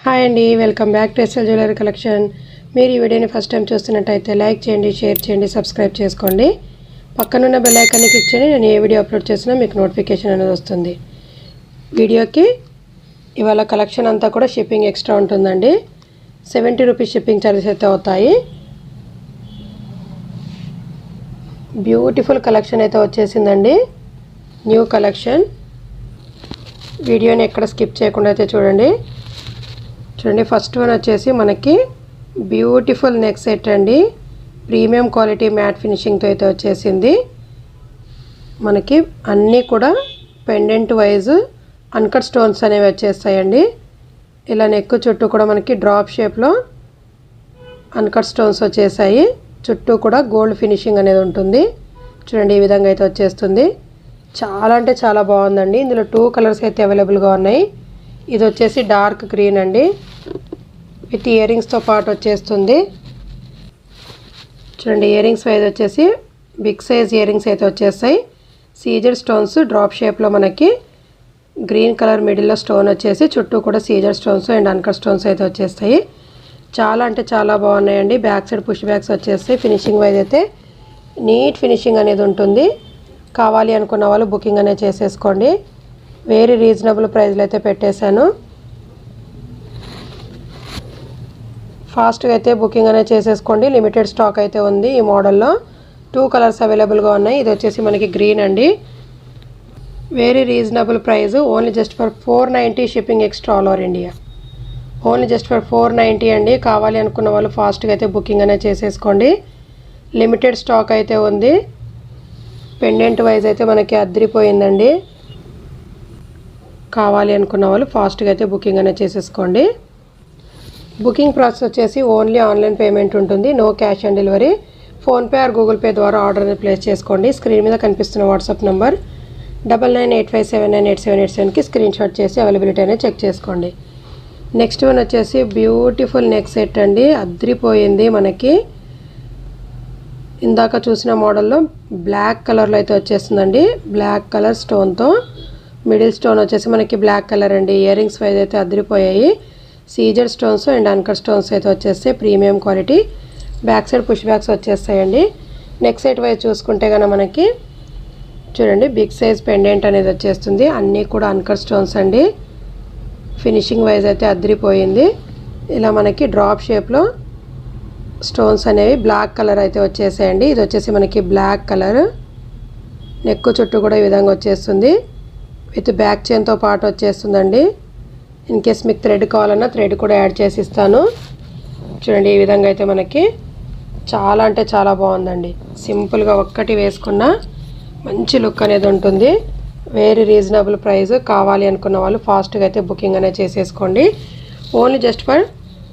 Hi అండి, welcome back to SL jewellery collection. మీరు ఈ వీడియోని ఫస్ట్ టైం చూస్తున్నట్టయితే లైక్ చేయండి, షేర్ చేయండి, సబ్స్క్రైబ్ చేసుకోండి. పక్కనున్న బెల్ ఐకాన్ని క్లిక్ చేయండి. నేను ఏ వీడియో అప్లోడ్ చేసినా మీకు నోటిఫికేషన్ అనేది వస్తుంది. వీడియోకి ఇవాళ కలెక్షన్ అంతా కూడా షిప్పింగ్ ఎక్స్ట్రా ఉంటుందండి. 70 రూపీస్ షిప్పింగ్ ఛార్జెస్ అయితే అవుతాయి. బ్యూటిఫుల్ కలెక్షన్ అయితే వచ్చేసిందండి, న్యూ కలెక్షన్. వీడియోని ఎక్కడ స్కిప్ చేయకుండా అయితే చూడండి. ఫస్ట్ వన్ వచ్చేసి మనకి బ్యూటిఫుల్ నెక్ సెట్ అండి. ప్రీమియం క్వాలిటీ మ్యాట్ ఫినిషింగ్తో అయితే వచ్చేసింది. మనకి అన్నీ కూడా పెండెంట్ వైజ్ అన్కట్ స్టోన్స్ అనేవి వచ్చేస్తాయండి. ఇలా నెక్ చుట్టూ కూడా మనకి డ్రాప్ షేప్లో అన్కట్ స్టోన్స్ వచ్చేసాయి. చుట్టూ కూడా గోల్డ్ ఫినిషింగ్ అనేది ఉంటుంది. చూడండి, ఈ విధంగా అయితే వచ్చేస్తుంది. చాలా అంటే చాలా బాగుందండి. ఇందులో 2 కలర్స్ అయితే అవైలబుల్గా ఉన్నాయి. ఇది వచ్చేసి డార్క్ గ్రీన్ అండి, విత్ ఇయర్ రింగ్స్తో పాటు వచ్చేస్తుంది. చూడండి, ఇయర్ రింగ్స్ వైజ్ వచ్చేసి బిగ్ సైజ్ ఇయర్ రింగ్స్ అయితే వచ్చేస్తాయి. సీజర్ స్టోన్స్ డ్రాప్ షేప్లో మనకి గ్రీన్ కలర్ మిడిల్లో స్టోన్ వచ్చేసి చుట్టూ కూడా సీజర్ స్టోన్స్ అండ్ అన్కట్ స్టోన్స్ అయితే వచ్చేస్తాయి. చాలా అంటే చాలా బాగున్నాయండి. బ్యాక్ సైడ్ పుష్ బ్యాక్స్ వచ్చేస్తాయి. ఫినిషింగ్ వైజ్ అయితే నీట్ ఫినిషింగ్ అనేది ఉంటుంది. కావాలి అనుకున్న వాళ్ళు బుకింగ్ అనేది చేసేసుకోండి. వెరీ రీజనబుల్ ప్రైస్లో అయితే పెట్టేశాను. ఫాస్ట్గా అయితే బుకింగ్ అనేది చేసేసుకోండి. లిమిటెడ్ స్టాక్ అయితే ఉంది. ఈ మోడల్లో 2 కలర్స్ అవైలబుల్గా ఉన్నాయి. ఇది వచ్చేసి మనకి గ్రీన్ అండి. Very reasonable price, only just for 490 shipping extra all over India. Only just for 490 అండి. కావాలి అనుకున్న వాళ్ళు ఫాస్ట్గా అయితే బుకింగ్ అనేది చేసేసుకోండి. లిమిటెడ్ స్టాక్ అయితే ఉంది. పెండెంట్ వైజ్ అయితే మనకి అదిరిపోయిందండి. కావాలి అనుకున్న వాళ్ళు ఫాస్ట్గా అయితే బుకింగ్ అనేది చేసేసుకోండి. బుకింగ్ ప్రాసెస్ వచ్చేసి ఓన్లీ ఆన్లైన్ పేమెంట్ ఉంటుంది. No cash on delivery. PhonePe or Google Pay ద్వారా ఆర్డర్ అనేది ప్లేస్ చేసుకోండి. స్క్రీన్ మీద కనిపిస్తున్న వాట్సాప్ నెంబర్ 9985798787కి స్క్రీన్ షాట్ చేసి అవైలబిలిటీ అనేది చెక్ చేసుకోండి. నెక్స్ట్ వన్ వచ్చేసి బ్యూటిఫుల్ నెక్ సెట్ అండి. అద్రిపోయింది. మనకి ఇందాక చూసిన మోడల్లో బ్లాక్ కలర్లో అయితే వచ్చేస్తుందండి. బ్లాక్ కలర్ స్టోన్తో మిడిల్ స్టోన్ వచ్చేసి మనకి బ్లాక్ కలర్ అండి. ఇయర్ రింగ్స్ వైజ్ అయితే అదిరిపోయాయి. CZ stones and uncut stones అయితే వచ్చేస్తాయి. Premium quality. Back side push backs వచ్చేస్తాయండి. నెక్ సెట్ వైజ్ చూసుకుంటే కనుక మనకి చూడండి, బిగ్ సైజ్ పెండెంట్ అనేది వచ్చేస్తుంది. అన్నీ కూడా అన్కట్ స్టోన్స్ అండి. ఫినిషింగ్ వైజ్ అయితే అదిరిపోయింది. ఇలా మనకి డ్రాప్ షేప్లో స్టోన్స్ అనేవి బ్లాక్ కలర్ అయితే వచ్చేసాయండి. ఇది వచ్చేసి మనకి బ్లాక్ కలర్. నెక్ చుట్టూ కూడా ఈ విధంగా వచ్చేస్తుంది. విత్ బ్యాక్ చైన్తో పాటు వచ్చేస్తుందండి. ఇన్ కేస్ మీకు థ్రెడ్ కావాలన్నా థ్రెడ్ కూడా యాడ్ చేసి ఇస్తాను. చూడండి, ఈ విధంగా అయితే మనకి చాలా అంటే చాలా బాగుందండి. సింపుల్గా ఒక్కటి వేసుకున్న మంచి లుక్ అనేది ఉంటుంది. Very reasonable price. కావాలి అనుకున్న వాళ్ళు ఫాస్ట్గా అయితే బుకింగ్ అనేది చేసేసుకోండి. Only just for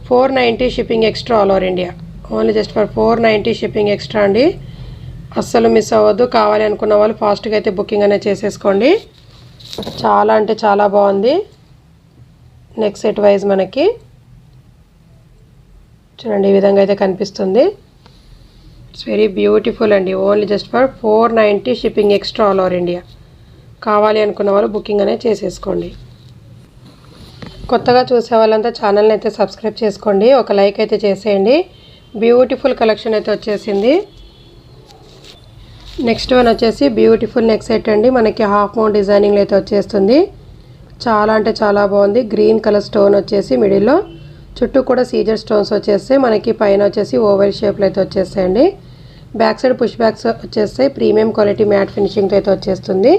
490 shipping extra all over India. Only just for 490 shipping extra అండి. అస్సలు మిస్ అవ్వద్దు. కావాలి అనుకున్న వాళ్ళు ఫాస్ట్గా అయితే బుకింగ్ అనేది చేసేసుకోండి. చాలా అంటే చాలా బాగుంది. నెక్ సెట్ వైజ్ మనకి చూడండి, ఈ విధంగా అయితే కనిపిస్తుంది. ఇట్స్ వెరీ బ్యూటిఫుల్ అండి. Only just for 490 shipping extra all over India. కావాలి అనుకున్న వాళ్ళు బుకింగ్ అనేది చేసేసుకోండి. కొత్తగా చూసే వాళ్ళంతా ఛానల్ని అయితే సబ్స్క్రైబ్ చేసుకోండి. ఒక లైక్ అయితే చేసేయండి. బ్యూటిఫుల్ కలెక్షన్ అయితే వచ్చేసింది. నెక్స్ట్ వన్ వచ్చేసి బ్యూటిఫుల్ నెక్ సెట్ అండి. మనకి హాఫ్ మౌంట్ డిజైనింగ్లో అయితే వచ్చేస్తుంది. చాలా అంటే చాలా బాగుంది. గ్రీన్ కలర్ స్టోన్ వచ్చేసి మిడిల్లో చుట్టూ కూడా సీజర్ స్టోన్స్ వచ్చేస్తాయి. మనకి పైన వచ్చేసి ఓవెల్ షేప్లో అయితే వచ్చేస్తాయండి. బ్యాక్ సైడ్ పుష్ బ్యాక్స్ వచ్చేస్తాయి. ప్రీమియం క్వాలిటీ మ్యాట్ ఫినిషింగ్తో అయితే వచ్చేస్తుంది.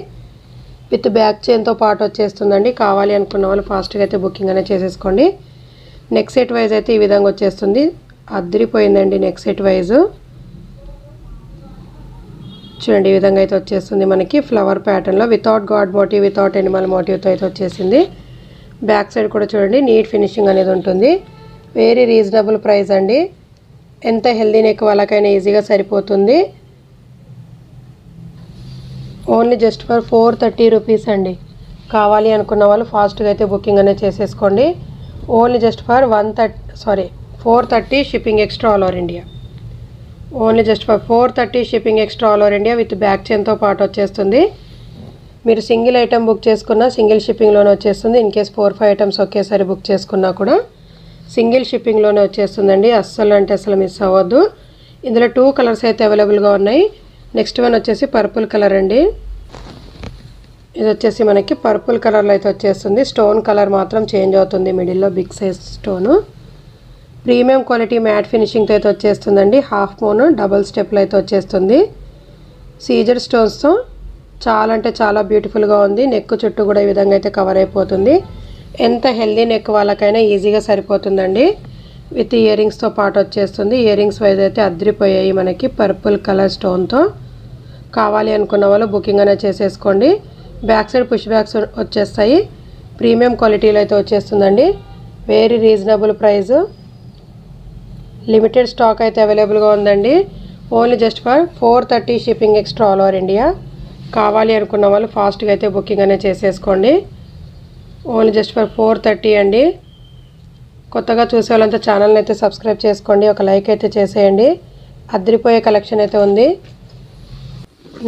విత్ బ్యాక్ చైన్తో పాటు వచ్చేస్తుందండి. కావాలి అనుకున్న వాళ్ళు ఫాస్ట్గా అయితే బుకింగ్ అనేది చేసేసుకోండి. నెక్ సెట్ వైజ్ అయితే ఈ విధంగా వచ్చేస్తుంది. అదిరిపోయిందండి నెక్ సెట్ వైజ్. చూడండి, ఈ విధంగా అయితే వచ్చేస్తుంది. మనకి ఫ్లవర్ ప్యాటర్న్లో without god motive, without animal మోటివ్తో అయితే వచ్చేసింది. బ్యాక్ సైడ్ కూడా చూడండి, నీట్ ఫినిషింగ్ అనేది ఉంటుంది. వెరీ రీజనబుల్ ప్రైస్ అండి. ఎంత హెల్దీ నెక్ వాళ్ళకైనా ఈజీగా సరిపోతుంది. ఓన్లీ జస్ట్ ఫర్ 430 రూపీస్ అండి. కావాలి అనుకున్న వాళ్ళు ఫాస్ట్గా అయితే బుకింగ్ అనేది చేసేసుకోండి. Only just for 430 shipping extra all over India. Only just for 430 shipping extra all over India with back చైన్తో పాటు వచ్చేస్తుంది. మీరు సింగిల్ ఐటమ్ బుక్ చేసుకున్నా సింగిల్ షిప్పింగ్లోనే వచ్చేస్తుంది. ఇన్ కేస్ 4-5 ఐటమ్స్ ఒకేసారి బుక్ చేసుకున్నా కూడా సింగిల్ షిప్పింగ్లోనే వచ్చేస్తుందండి. అస్సలు అంటే అసలు మిస్ అవ్వద్దు. ఇందులో 2 కలర్స్ అయితే అవైలబుల్గా ఉన్నాయి. నెక్స్ట్ వన్ వచ్చేసి పర్పుల్ కలర్ అండి. ఇది వచ్చేసి మనకి పర్పుల్ కలర్లో అయితే వచ్చేస్తుంది. స్టోన్ కలర్ మాత్రం చేంజ్ అవుతుంది. మిడిల్లో big size stone. Premium quality matte ఫినిషింగ్తో అయితే వచ్చేస్తుందండి. హాఫ్ మోన్ డబుల్ స్టెప్లో అయితే వచ్చేస్తుంది. సీజర్ స్టోన్స్తో చాలా అంటే చాలా బ్యూటిఫుల్గా ఉంది. నెక్ చుట్టూ కూడా ఈ విధంగా అయితే కవర్ అయిపోతుంది. ఎంత హెల్దీ నెక్ వాళ్ళకైనా ఈజీగా సరిపోతుందండి. విత్ ఇయర్ రింగ్స్తో పాటు వచ్చేస్తుంది. ఇయర్ రింగ్స్ వైజ్ అయితే అద్రిపోయాయి మనకి పర్పుల్ కలర్ స్టోన్తో. కావాలి అనుకున్న వాళ్ళు బుకింగ్ అనేది చేసేసుకోండి. బ్యాక్ సైడ్ పుష్ బ్యాగ్స్ వచ్చేస్తాయి. ప్రీమియం క్వాలిటీలో అయితే వచ్చేస్తుందండి. Very reasonable price. Limited stock అయితే అవైలబుల్గా ఉందండి. Only just for 430 shipping extra all over India. కావాలి అనుకున్న వాళ్ళు ఫాస్ట్గా అయితే బుకింగ్ అనేది చేసేసుకోండి. ఓన్లీ జస్ట్ ఫర్ 430 అండి. కొత్తగా చూసే వాళ్ళంతా ఛానల్ని అయితే సబ్స్క్రైబ్ చేసుకోండి. ఒక లైక్ అయితే చేసేయండి. అద్రిపోయే కలెక్షన్ అయితే ఉంది.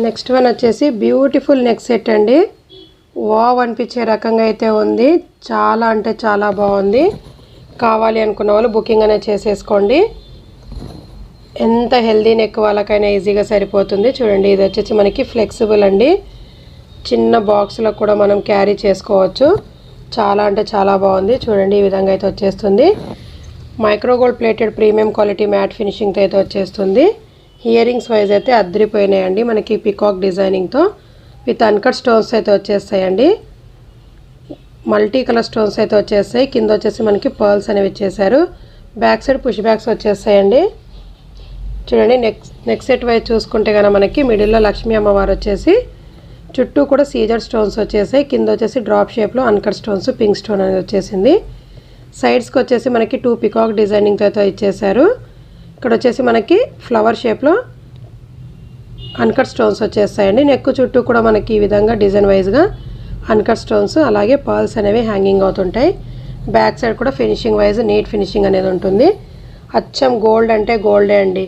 నెక్స్ట్ వన్ వచ్చేసి బ్యూటిఫుల్ నెక్ సెట్ అండి. వావ్ అనిపించే రకంగా అయితే ఉంది. చాలా అంటే చాలా బాగుంది. కావాలి అనుకున్న వాళ్ళు బుకింగ్ అనేది చేసేసుకోండి. ఎంత హెల్దీ నెక్ వాళ్ళకైనా ఈజీగా సరిపోతుంది. చూడండి, ఇది వచ్చేసి మనకి ఫ్లెక్సిబుల్ అండి. చిన్న బాక్స్లో కూడా మనం క్యారీ చేసుకోవచ్చు. చాలా అంటే చాలా బాగుంది. చూడండి, ఈ విధంగా అయితే వచ్చేస్తుంది. Micro gold plated premium quality matte ఫినిషింగ్తో అయితే వచ్చేస్తుంది. ఇయర్ రింగ్స్ వైజ్ అయితే అద్రిపోయినాయండి. మనకి పికాక్ డిజైనింగ్తో విత్ అన్కట్ స్టోన్స్ అయితే వచ్చేస్తాయండి. మల్టీ కలర్ స్టోన్స్ అయితే వచ్చేస్తాయి. కింద వచ్చేసి మనకి పర్ల్స్ అనేవి ఇచ్చేసారు. బ్యాక్ సైడ్ పుష్ బ్యాగ్స్ వచ్చేస్తాయండి. చూడండి, నెక్ సెట్ వైజ్ చూసుకుంటే కనుక మనకి మిడిల్లో లక్ష్మీ అమ్మవారు వచ్చేసి చుట్టూ కూడా సీజర్ స్టోన్స్ వచ్చేసాయి. కింద వచ్చేసి డ్రాప్ షేప్లో అన్కట్ స్టోన్స్, పింక్ స్టోన్ అనేది వచ్చేసింది. సైడ్స్కి వచ్చేసి మనకి 2 పికాక్ డిజైనింగ్తో అయితే ఇచ్చేసారు. ఇక్కడ వచ్చేసి మనకి ఫ్లవర్ షేప్లో అన్కట్ స్టోన్స్ వచ్చేస్తాయండి. నెక్ చుట్టూ కూడా మనకి ఈ విధంగా డిజైన్ వైజ్గా అన్కట్ స్టోన్స్ అలాగే పర్ల్స్ అనేవి హ్యాంగింగ్ అవుతుంటాయి. బ్యాక్ సైడ్ కూడా ఫినిషింగ్ వైజ్ నీట్ ఫినిషింగ్ అనేది ఉంటుంది. అచ్చం గోల్డ్ అంటే గోల్డే అండి.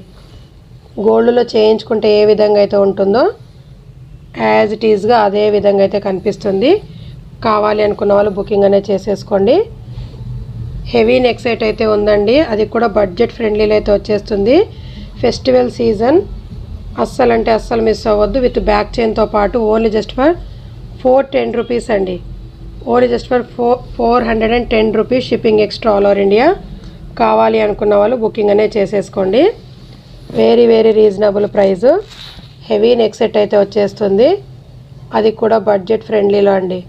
గోల్డ్లో చేయించుకుంటే ఏ విధంగా అయితే ఉంటుందో యాజ్ ఇట్ ఈజ్గా అదే విధంగా అయితే కనిపిస్తుంది. కావాలి అనుకున్న వాళ్ళు బుకింగ్ అనేది చేసేసుకోండి. హెవీ నెక్ సెట్ అయితే ఉందండి. అది కూడా బడ్జెట్ ఫ్రెండ్లీలో అయితే వచ్చేస్తుంది. ఫెస్టివల్ సీజన్ అస్సలు అంటే అస్సలు మిస్ అవ్వద్దు. విత్ బ్యాక్ చైన్తో పాటు ఓన్లీ జస్ట్ ఫర్ 410 రూపీస్ అండి. Only just for 410 rupees shipping extra all over India. కావాలి అనుకున్న వాళ్ళు బుకింగ్ అనేది చేసేసుకోండి. Very very reasonable price. Heavy neck set అయితే వచ్చేస్తుంది. అది కూడా బడ్జెట్ ఫ్రెండ్లీలో అండి.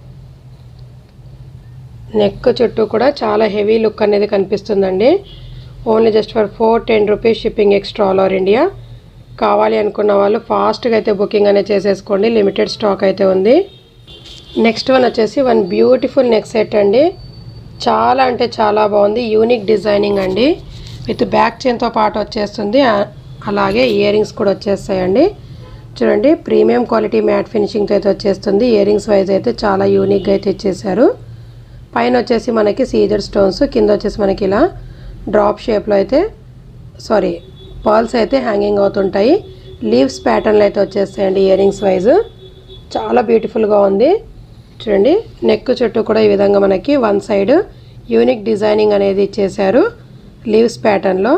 నెక్ చుట్టూ కూడా చాలా హెవీ లుక్ అనేది కనిపిస్తుందండి. Only just for 410 rupees shipping extra all over India. కావాలి అనుకున్న వాళ్ళు ఫాస్ట్గా అయితే బుకింగ్ అనేది చేసేసుకోండి. లిమిటెడ్ స్టాక్ అయితే ఉంది. నెక్స్ట్ వన్ వచ్చేసి వన్ బ్యూటిఫుల్ నెక్ సెట్ అండి. చాలా అంటే చాలా బాగుంది. యూనిక్ డిజైనింగ్ అండి. విత్ బ్యాక్ చైన్తో పాటు వచ్చేస్తుంది. అలాగే ఇయర్ రింగ్స్ కూడా వచ్చేస్తాయండి. చూడండి, ప్రీమియం క్వాలిటీ మ్యాట్ ఫినిషింగ్తో అయితే వచ్చేస్తుంది. ఇయర్ రింగ్స్ వైజ్ అయితే చాలా యూనిక్గా అయితే ఇచ్చేసారు. పైన వచ్చేసి మనకి సీజర్ స్టోన్స్, కింద వచ్చేసి మనకి ఇలా డ్రాప్ షేప్లో అయితే పర్ల్స్ అయితే హ్యాంగింగ్ అవుతుంటాయి. లీవ్స్ ప్యాటర్న్లో అయితే వచ్చేస్తాయండి ఇయర్ రింగ్స్ వైజ్. చాలా బ్యూటిఫుల్గా ఉంది. చూడండి, నెక్ చుట్టూ కూడా ఈ విధంగా మనకి వన్ సైడ్ యూనిక్ డిజైనింగ్ అనేది ఇచ్చేసారు. లీవ్స్ ప్యాటర్న్లో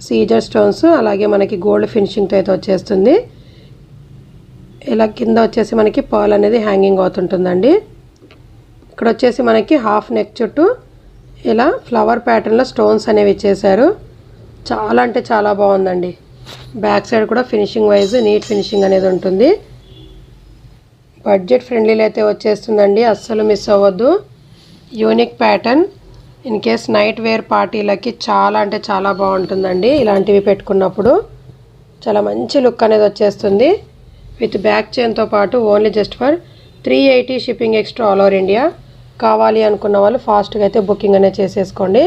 సీజర్ స్టోన్స్ అలాగే మనకి గోల్డ్ ఫినిషింగ్తో అయితే వచ్చేస్తుంది. ఇలా కింద వచ్చేసి మనకి పర్ల్ అనేది హ్యాంగింగ్ అవుతుంటుందండి. ఇక్కడ వచ్చేసి మనకి హాఫ్ నెక్ చుట్టూ ఇలా ఫ్లవర్ ప్యాటర్న్లో స్టోన్స్ అనేవి ఇచ్చేసారు. చాలా అంటే చాలా బాగుందండి. బ్యాక్ సైడ్ కూడా ఫినిషింగ్ వైజ్ నీట్ ఫినిషింగ్ అనేది ఉంటుంది. బడ్జెట్ ఫ్రెండ్లీలో అయితే వచ్చేస్తుందండి. అస్సలు మిస్ అవ్వద్దు. Unique pattern. In case night wear పార్టీలకి చాలా అంటే చాలా బాగుంటుందండి. ఇలాంటివి పెట్టుకున్నప్పుడు చాలా మంచి లుక్ అనేది వచ్చేస్తుంది. విత్ బ్యాక్ చైన్తో పాటు only just for 380 shipping extra all over India. కావాలి అనుకున్న వాళ్ళు ఫాస్ట్గా అయితే బుకింగ్ అనేది చేసేసుకోండి.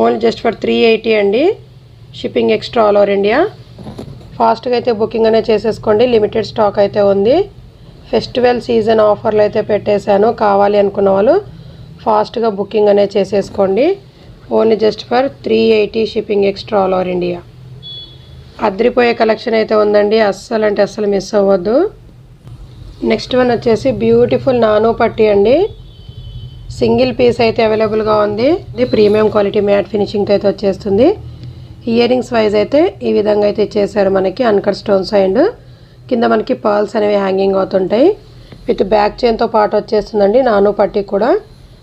ఓన్లీ జస్ట్ ఫర్ 380 అండి shipping extra all over India. ఫాస్ట్గా అయితే బుకింగ్ అనేది చేసేసుకోండి. లిమిటెడ్ స్టాక్ అయితే ఉంది. ఫెస్టివల్ సీజన్ ఆఫర్లు అయితే పెట్టేశాను. కావాలి అనుకున్న వాళ్ళు ఫాస్ట్గా బుకింగ్ అనేది చేసేసుకోండి. Only just for 380 shipping extra all over India. అద్రిపోయే కలెక్షన్ అయితే ఉందండి. అస్సలు అంటే అస్సలు మిస్ అవ్వద్దు. నెక్స్ట్ వన్ వచ్చేసి బ్యూటిఫుల్ నానో పట్టి అండి. సింగిల్ పీస్ అయితే అవైలబుల్గా ఉంది. ఇది ప్రీమియం క్వాలిటీ మ్యాట్ ఫినిషింగ్తో అయితే వచ్చేస్తుంది. ఇయర్ రింగ్స్ వైజ్ అయితే ఈ విధంగా అయితే ఇచ్చేసారు మనకి అన్కట్ స్టోన్స్ అండ్ కింద మనకి పర్ల్స్ అనేవి హ్యాంగింగ్ అవుతుంటాయి. విత్ బ్యాక్ చైన్తో పాటు వచ్చేస్తుందండి. నాను పట్టి కూడా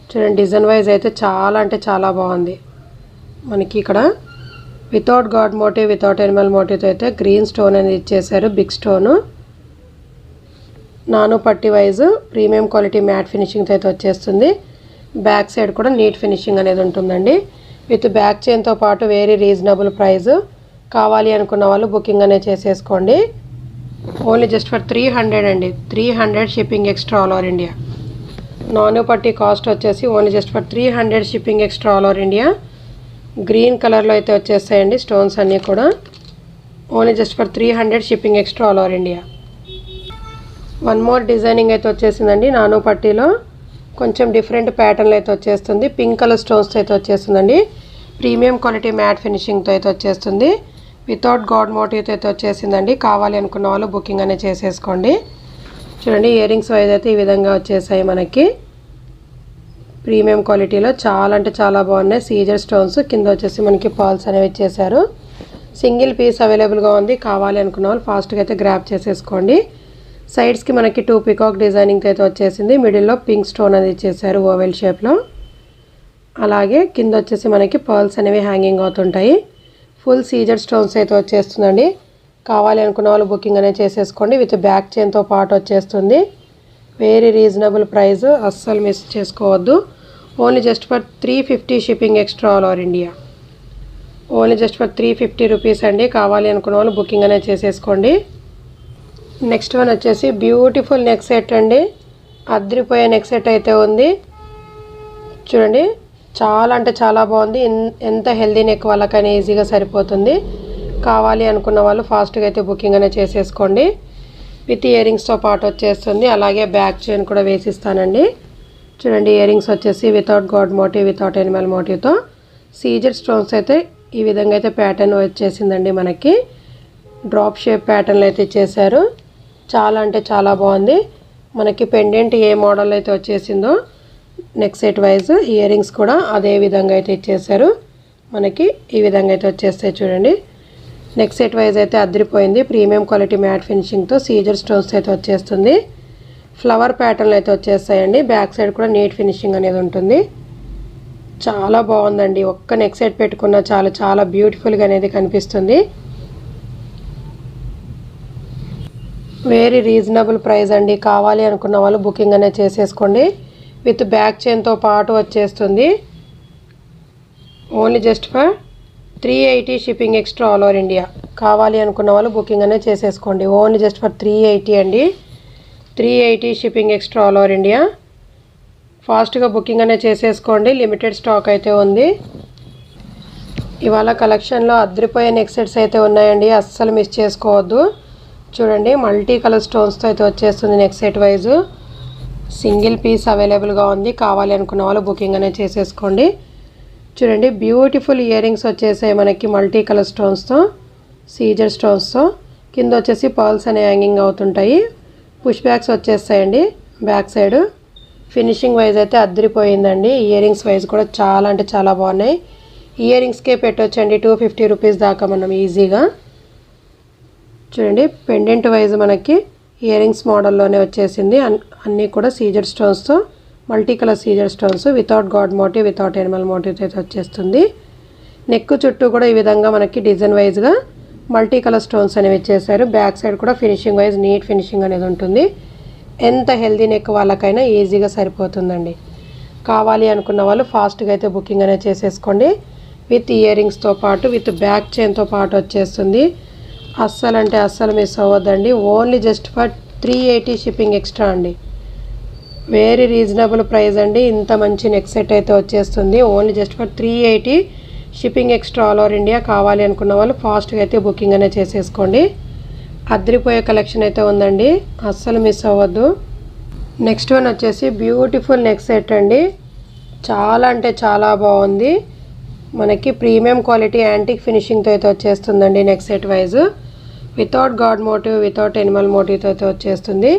చూడండి, డిజైన్ వైజ్ అయితే చాలా అంటే చాలా బాగుంది. మనకి ఇక్కడ without god motive without animal మోటివ్తో అయితే గ్రీన్ స్టోన్ అనేది ఇచ్చేసారు, బిగ్ స్టోను. నాను పట్టి వైజ్ ప్రీమియం క్వాలిటీ మ్యాట్ ఫినిషింగ్తో అయితే వచ్చేస్తుంది. బ్యాక్ సైడ్ కూడా నీట్ ఫినిషింగ్ అనేది ఉంటుందండి. విత్ బ్యాక్ చైన్తో పాటు వెరీ రీజనబుల్ ప్రైస్. కావాలి అనుకున్న వాళ్ళు బుకింగ్ అనేది చేసేసుకోండి. ఓన్లీ జస్ట్ ఫర్ 300 అండి. 300 shipping extra all over India. నాను పట్టి కాస్ట్ వచ్చేసి only just for 300 shipping extra all over India. Green కలర్లో అయితే వచ్చేస్తాయండి స్టోన్స్ అన్నీ కూడా. Only just for 300 shipping extra all over India. One more designing అయితే వచ్చేసిందండి. నాను పట్టీలో కొంచెం డిఫరెంట్ ప్యాటర్న్లో అయితే వచ్చేస్తుంది. పింక్ కలర్ స్టోన్స్తో అయితే వచ్చేస్తుందండి. ప్రీమియం క్వాలిటీ మ్యాట్ ఫినిషింగ్తో అయితే వచ్చేస్తుంది. వితౌట్ గాడ్ మోటివ్తో అయితే వచ్చేసిందండి. కావాలి అనుకున్న వాళ్ళు బుకింగ్ అనేది చేసేసుకోండి. చూడండి, ఇయర్ రింగ్స్ వైజ్ అయితే ఈ విధంగా వచ్చేసాయి మనకి. ప్రీమియం క్వాలిటీలో చాలా అంటే చాలా బాగున్నాయి. సీజర్ స్టోన్స్ కింద వచ్చేసి మనకి పాల్స్ అనేవి ఇచ్చేసారు. సింగిల్ పీస్ అవైలబుల్గా ఉంది. కావాలి అనుకున్న వాళ్ళు ఫాస్ట్గా అయితే గ్రాప్ చేసేసుకోండి. సైడ్స్కి మనకి 2 పికాక్ డిజైనింగ్ అయితే వచ్చేసింది. మిడిల్లో పింక్ స్టోన్ అనేది ఇచ్చేసారు ఓవెల్ షేప్లో. అలాగే కింద వచ్చేసి మనకి పర్ల్స్ అనేవి హ్యాంగింగ్ అవుతుంటాయి. ఫుల్ సీజర్ స్టోన్స్ అయితే వచ్చేస్తుందండి. కావాలి అనుకున్న వాళ్ళు బుకింగ్ అనేది చేసేసుకోండి. విత్ బ్యాక్ చైన్తో పాటు వచ్చేస్తుంది. వెరీ రీజనబుల్ ప్రైస్, అస్సలు మిస్ చేసుకోవద్దు. Only just for 350 shipping extra all over India. Only just for 350 rupees అండి. కావాలి అనుకున్న వాళ్ళు బుకింగ్ అనేది చేసేసుకోండి. నెక్స్ట్ వన్ వచ్చేసి బ్యూటిఫుల్ నెక్ సెట్ అండి. అద్రిపోయే నెక్ సెట్ అయితే ఉంది. చూడండి, చాలా అంటే చాలా బాగుంది. ఎంత హెల్దీ నెక్ వాళ్ళకైనా ఈజీగా సరిపోతుంది. కావాలి అనుకున్న వాళ్ళు ఫాస్ట్గా అయితే బుకింగ్ అనేది చేసేసుకోండి. విత్ ఇయర్ రింగ్స్తో పాటు వచ్చేస్తుంది. అలాగే బ్యాక్ చైన్ కూడా వేసిస్తానండి. చూడండి, ఇయర్ రింగ్స్ వచ్చేసి without god motive without animal మోటివ్తో సీజర్ స్టోన్స్ అయితే ఈ విధంగా అయితే ప్యాటర్న్ వచ్చేసిందండి. మనకి డ్రాప్ షేప్ ప్యాటర్న్లు అయితే ఇచ్చేసారు. చాలా అంటే చాలా బాగుంది. మనకి పెండెంట్ ఏ మోడల్ అయితే వచ్చేసిందో neck set wise ear rings కూడా అదే విధంగా అయితే ఇచ్చేసారు. మనకి ఈ విధంగా అయితే వచ్చేస్తాయి. చూడండి, నెక్ సెట్ వైజ్ అయితే అదిరిపోయింది. ప్రీమియం క్వాలిటీ మ్యాట్ ఫినిషింగ్తో సీజర్ స్టోన్స్ అయితే వచ్చేస్తుంది. ఫ్లవర్ ప్యాటర్న్లు అయితే వచ్చేస్తాయండి. బ్యాక్ సైడ్ కూడా నీట్ ఫినిషింగ్ అనేది ఉంటుంది. చాలా బాగుందండి. ఒక్క నెక్ సెట్ పెట్టుకున్న చాలా చాలా బ్యూటిఫుల్గా అనేది కనిపిస్తుంది. వెరీ రీజనబుల్ ప్రైస్ అండి. కావాలి అనుకున్న వాళ్ళు బుకింగ్ అనేది చేసేసుకోండి. విత్ బ్యాక్ చైన్తో పాటు వచ్చేస్తుంది. Only just for 380 shipping extra all over India. కావాలి అనుకున్న వాళ్ళు బుకింగ్ అనేది చేసేసుకోండి. ఓన్లీ జస్ట్ ఫర్ 380 అండి. 380 shipping extra all over India. ఫాస్ట్గా బుకింగ్ అనేది చేసేసుకోండి. లిమిటెడ్ స్టాక్ అయితే ఉంది. ఇవాళ కలెక్షన్లో అద్రిపోయే నెక్ సెట్స్ అయితే ఉన్నాయండి. అస్సలు మిస్ చేసుకోవద్దు. చూడండి, మల్టీ కలర్ స్టోన్స్తో అయితే వచ్చేస్తుంది. Neck set wise single piece అవైలబుల్గా ఉంది. కావాలి అనుకున్న వాళ్ళు బుకింగ్ అనేది చేసేసుకోండి. చూడండి, బ్యూటిఫుల్ ఇయర్ రింగ్స్ వచ్చేసాయి మనకి మల్టీ కలర్ స్టోన్స్తో, సీజర్ స్టోన్స్తో. కింద వచ్చేసి పర్ల్స్ అనే హ్యాంగింగ్ అవుతుంటాయి. పుష్ బ్యాక్స్ వచ్చేస్తాయండి. బ్యాక్ సైడ్ ఫినిషింగ్ వైజ్ అయితే అదిరిపోయిందండి. ఇయర్ రింగ్స్ వైజ్ కూడా చాలా అంటే చాలా బాగున్నాయి. ఇయర్ రింగ్స్కే పెట్టొచ్చండి 250 రూపీస్ దాకా మనం ఈజీగా. చూడండి, పెండెంట్ వైజ్ మనకి ఇయర్ రింగ్స్ మోడల్లోనే వచ్చేసింది. అన్నీ కూడా సీజర్ స్టోన్స్తో, multi colour CZ stones without god motive without animal motive అయితే వచ్చేస్తుంది. నెక్ చుట్టూ కూడా ఈ విధంగా మనకి డిజైన్ వైజ్గా మల్టీ కలర్ స్టోన్స్ అనేవి ఇచ్చేసారు. బ్యాక్ సైడ్ కూడా ఫినిషింగ్ వైజ్ నీట్ ఫినిషింగ్ అనేది ఉంటుంది. ఎంత హెల్దీ నెక్ వాళ్ళకైనా ఈజీగా సరిపోతుందండి. కావాలి అనుకున్న వాళ్ళు ఫాస్ట్గా అయితే బుకింగ్ అనేది చేసేసుకోండి. విత్ ఇయర్ రింగ్స్తో పాటు విత్ బ్యాక్ చైన్తో పాటు వచ్చేస్తుంది. అస్సలు అంటే అస్సలు మిస్ అవ్వద్దండి. Only just for 380 shipping extra అండి. వెరీ రీజనబుల్ ప్రైస్ అండి. ఇంత మంచి నెక్ సెట్ అయితే వచ్చేస్తుంది. Only just for 380 shipping extra all over India. కావాలి అనుకున్న వాళ్ళు ఫాస్ట్గా అయితే బుకింగ్ అనేది చేసేసుకోండి. అదిరిపోయే కలెక్షన్ అయితే ఉందండి. అస్సలు మిస్ అవ్వద్దు. నెక్స్ట్ వన్ వచ్చేసి బ్యూటిఫుల్ నెక్ సెట్ అండి. చాలా అంటే చాలా బాగుంది. మనకి ప్రీమియం క్వాలిటీ యాంటిక్ ఫినిషింగ్తో అయితే వచ్చేస్తుందండి. Neck set wise without god motive without animal మోటివ్తో అయితే వచ్చేస్తుంది.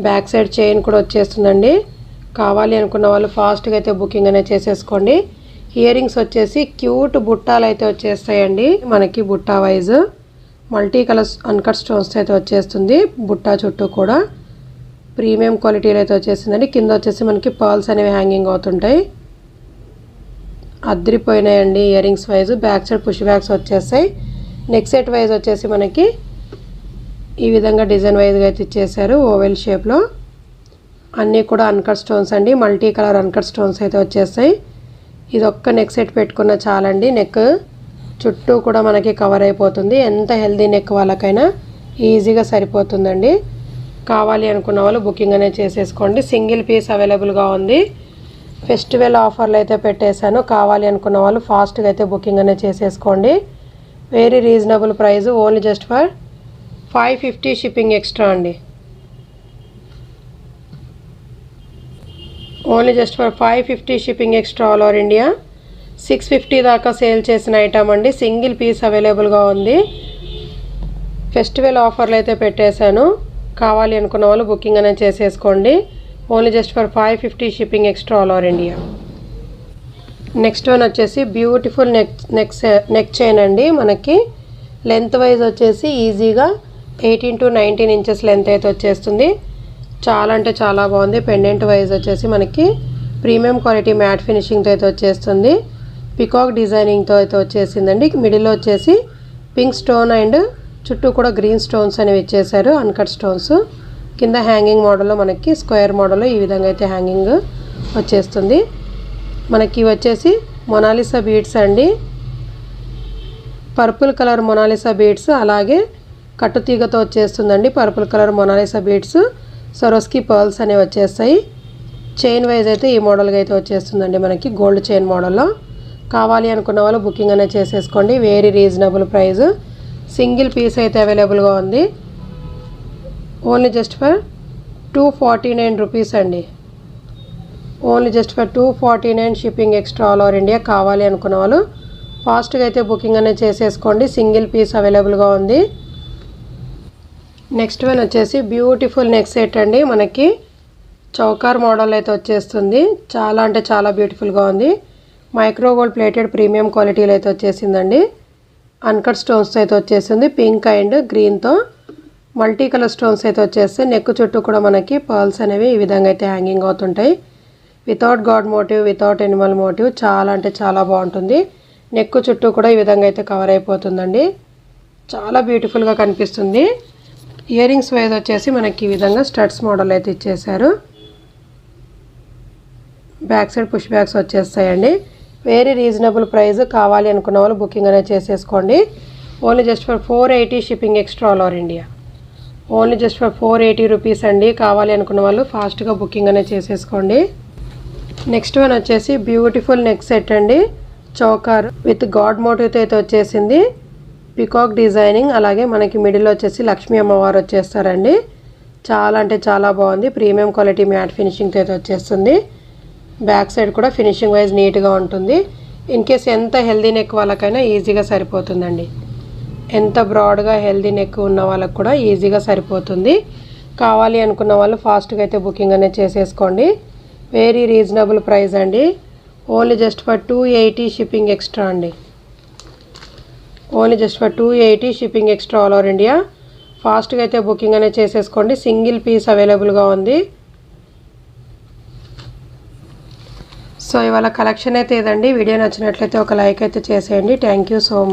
బ్యాక్ సైడ్ చైన్ కూడా వచ్చేస్తుందండి. కావాలి అనుకున్న వాళ్ళు ఫాస్ట్గా అయితే బుకింగ్ అనేది చేసేసుకోండి. ఇయర్ రింగ్స్ వచ్చేసి క్యూట్ బుట్టాలు అయితే వచ్చేస్తాయండి. మనకి బుట్టా wise multi colours uncut stones అయితే వచ్చేస్తుంది. బుట్టా చుట్టూ కూడా ప్రీమియం క్వాలిటీలో అయితే వచ్చేసిందండి. కింద వచ్చేసి మనకి పర్ల్స్ అనేవి హ్యాంగింగ్ అవుతుంటాయి. అద్రిపోయినాయండి ear rings wise. Back side push backs వచ్చేస్తాయి. నెక్ సెట్ వైజ్ వచ్చేసి మనకి ఈ విధంగా డిజైన్ వైజ్గా అయితే ఇచ్చేసారు ఓవెల్ షేప్లో. అన్నీ కూడా అన్కట్ స్టోన్స్ అండి. మల్టీ కలర్ అన్కట్ స్టోన్స్ అయితే వచ్చేస్తాయి. ఇది ఒక్క నెక్ సెట్ పెట్టుకున్న చాలండి. నెక్ చుట్టూ కూడా మనకి కవర్ అయిపోతుంది. ఎంత హెల్దీ నెక్ వాళ్ళకైనా ఈజీగా సరిపోతుందండి. కావాలి అనుకున్న వాళ్ళు బుకింగ్ అనేది చేసేసుకోండి. సింగిల్ పీస్ అవైలబుల్గా ఉంది. ఫెస్టివల్ ఆఫర్లు అయితే పెట్టేశాను. కావాలి అనుకున్న వాళ్ళు ఫాస్ట్గా అయితే బుకింగ్ అనేది చేసేసుకోండి. Very reasonable price, only just for 550 shipping extra అండి. Only just for 550 shipping extra all over India. 650 దాకా సేల్ చేసిన ఐటమ్ అండి. సింగిల్ పీస్ అవైలబుల్గా ఉంది. ఫెస్టివల్ ఆఫర్లు అయితే పెట్టేశాను. కావాలి అనుకున్న వాళ్ళు బుకింగ్ అనేది చేసేసుకోండి. Only just for 550 shipping extra all over India. Next one వచ్చేసి బ్యూటిఫుల్ నెక్ చైన్ అండి. మనకి లెంత్ వైజ్ వచ్చేసి ఈజీగా 18 to 19 ఇంచెస్ లెంత్ అయితే వచ్చేస్తుంది. చాలా అంటే చాలా బాగుంది. పెండెంట్ వైజ్ వచ్చేసి మనకి ప్రీమియం క్వాలిటీ మ్యాట్ ఫినిషింగ్తో అయితే వచ్చేస్తుంది. పికాక్ డిజైనింగ్తో అయితే వచ్చేసిందండి. మిడిల్లో వచ్చేసి పింక్ స్టోన్ అండ్ చుట్టూ కూడా గ్రీన్ స్టోన్స్ అనేవి ఇచ్చేసారు, అన్కట్ స్టోన్స్. కింద హ్యాంగింగ్ మోడల్లో మనకి స్క్వేర్ మోడల్లో ఈ విధంగా అయితే హ్యాంగింగ్ వచ్చేస్తుంది. మనకి వచ్చేసి మొనాలిసా బీడ్స్ అండి. పర్పుల్ కలర్ మొనాలిసా బీడ్స్, అలాగే కట్టుతీగతో వచ్చేస్తుందండి. Purple colour Mona Lisa beads, సరోస్కి pearls అనేవి వచ్చేస్తాయి. చైన్ వైజ్ అయితే ఈ మోడల్గా అయితే వచ్చేస్తుందండి మనకి గోల్డ్ చైన్ మోడల్లో. కావాలి అనుకున్న వాళ్ళు బుకింగ్ అనేది చేసేసుకోండి. Very reasonable price. Single piece అయితే అవైలబుల్గా ఉంది. ఓన్లీ జస్ట్ ఫర్ 249 రూపీస్ అండి. Only just for 249 shipping extra all over India. కావాలి అనుకున్న వాళ్ళు ఫాస్ట్గా అయితే బుకింగ్ అనేది చేసేసుకోండి. సింగిల్ పీస్ అవైలబుల్గా ఉంది. నెక్స్ట్ వన్ వచ్చేసి బ్యూటిఫుల్ నెక్ సెట్ అండి. మనకి చౌకార్ మోడల్ అయితే వచ్చేస్తుంది. చాలా అంటే చాలా బ్యూటిఫుల్గా ఉంది. మైక్రో గోల్డ్ ప్లేటెడ్ ప్రీమియం క్వాలిటీలో అయితే వచ్చేసిందండి. అన్కట్ స్టోన్స్ అయితే వచ్చేసింది. పింక్ అండ్ గ్రీన్తో మల్టీ కలర్ స్టోన్స్ అయితే వచ్చేస్తాయి. నెక్ చుట్టూ కూడా మనకి పర్ల్స్ అనేవి ఈ విధంగా అయితే హ్యాంగింగ్ అవుతుంటాయి. Without god motive, without animal motive, చాలా అంటే చాలా బాగుంటుంది. నెక్ చుట్టూ కూడా ఈ విధంగా అయితే కవర్ అయిపోతుందండి. చాలా బ్యూటిఫుల్గా కనిపిస్తుంది. ఇయర్ రింగ్స్ వైజ్ వచ్చేసి మనకి ఈ విధంగా స్టడ్స్ మోడల్ అయితే ఇచ్చేసారు. బ్యాక్ సైడ్ పుష్ బ్యాగ్స్ వచ్చేస్తాయండి. Very reasonable price. కావాలి అనుకున్న వాళ్ళు బుకింగ్ అనేది చేసేసుకోండి. Only just for 480 shipping extra all over India. Only just for 480 rupees అండి. కావాలి అనుకున్న వాళ్ళు ఫాస్ట్గా బుకింగ్ అనేది చేసేసుకోండి. నెక్స్ట్ వన్ వచ్చేసి బ్యూటిఫుల్ నెక్ సెట్ అండి. చౌకార్ విత్ గాడ్ మోటివ్తో అయితే వచ్చేసింది. పికాక్ డిజైనింగ్, అలాగే మనకి మిడిల్లో వచ్చేసి లక్ష్మీ అమ్మవారు వచ్చేస్తారండి. చాలా అంటే చాలా బాగుంది. ప్రీమియం క్వాలిటీ మ్యాట్ ఫినిషింగ్తో అయితే వచ్చేస్తుంది. బ్యాక్ సైడ్ కూడా ఫినిషింగ్ వైజ్ నీట్గా ఉంటుంది. ఇన్ కేస్ ఎంత హెల్దీ నెక్ వాళ్ళకైనా ఈజీగా సరిపోతుందండి. ఎంత బ్రాడ్గా హెల్దీ నెక్ ఉన్న వాళ్ళకు కూడా ఈజీగా సరిపోతుంది. కావాలి అనుకున్న వాళ్ళు ఫాస్ట్గా అయితే బుకింగ్ అనేది చేసేసుకోండి. వెరీ రీజనబుల్ ప్రైస్ అండి. Only just for 280 shipping extra అండి. Only just for 280 shipping extra all over India. ఫాస్ట్గా అయితే బుకింగ్ అనేది చేసేసుకోండి. సింగిల్ పీస్ అవైలబుల్గా ఉంది. సో ఇవాళ కలెక్షన్ అయితే ఇదండి. వీడియో నచ్చినట్లయితే ఒక లైక్ అయితే చేసేయండి. Thank you so much.